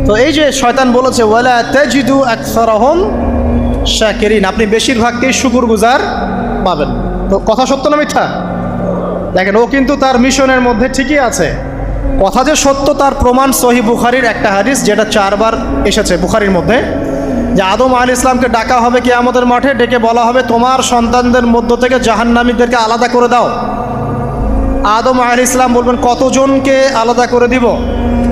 তো এই যে শয়তান বলেছে ওয়ালা তাজিদু আকসারাহুম শাকিরিন, আপনি বেশিরভাগকেই শুকরগুজার পাবেন। তো কথা সত্য না মিথ্যা? দেখেন, ও কিন্তু তার মিশনের মধ্যে ঠিকই আছে। কথা যে সত্য তার প্রমাণ সহিহ বুখারীর একটা হাদিস, যেটা 4 বার এসেছে বুখারীর মধ্যে, যে আদম আলাইহিস সালামকে ডাকা হবে কিয়ামতের মাঠে, ডেকে বলা হবে তোমার সন্তানদের মধ্য থেকে জাহান্নামীদেরকে আলাদা করে দাও। আদম আলাইহিস সালাম বলবেন কতজনকে আলাদা করে দিব?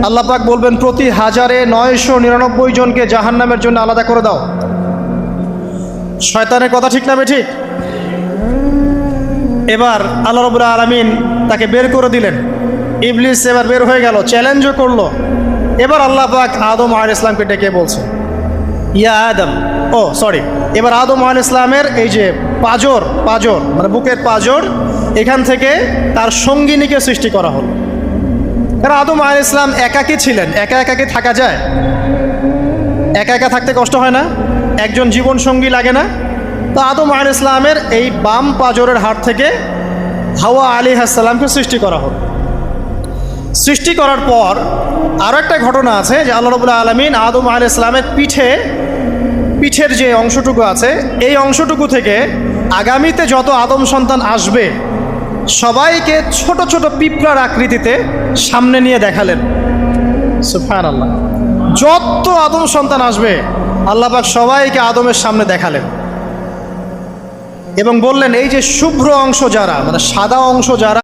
আল্লাহ পাক বলবেন প্রতি 1099 জনকে জাহান্নামের জন্য আলাদা করে দাও। শয়তানের কথা ঠিক না বেঠিক? এবার আল্লাহ রাব্বুল আলামিন তাকে বের করে দিলেন। ইবলিস এবার বের হয়ে গেল, চ্যালেঞ্জও করলো। এবার আল্লাহ পাক আদম আলাইহিস সালামকে ডেকে বলছে ইয়া আদম, এবার আদম আলাইহিস সালামের এই যে পাঁজর মানে বুকের পাঁজর, এখান থেকে তার সঙ্গিনীকে সৃষ্টি করা হলো। কারণ আদম আলাইহিস সালাম একাকী ছিলেন, একা কি থাকা যায়? একা থাকতে কষ্ট হয় না? একজন জীবন সঙ্গী লাগে না? তো আদম আলাইহিস সালামের এই বাম পাঁজরের হাড় থেকে হাওয়া আলাইহিস সালামকে সৃষ্টি করা হলো। সৃষ্টি করার পর আরও একটা ঘটনা আছে যে আল্লাহ রাব্বুল আলামিন আদম আলাইহিস সালামের পিঠের যে অংশটুকু আছে, এই অংশটুকু থেকে আগামীতে যত আদম সন্তান আসবে সবাইকে ছোট ছোট পিঁপড়ার আকৃতিতে সামনে নিয়ে দেখালেন। সুবহানাল্লাহ। যত আদম সন্তান আসবে আল্লাহ পাক সবাইকে আদমের সামনে দেখালেন এবং বললেন এই যে শুভ্র অংশ যারা, মানে সাদা অংশ যারা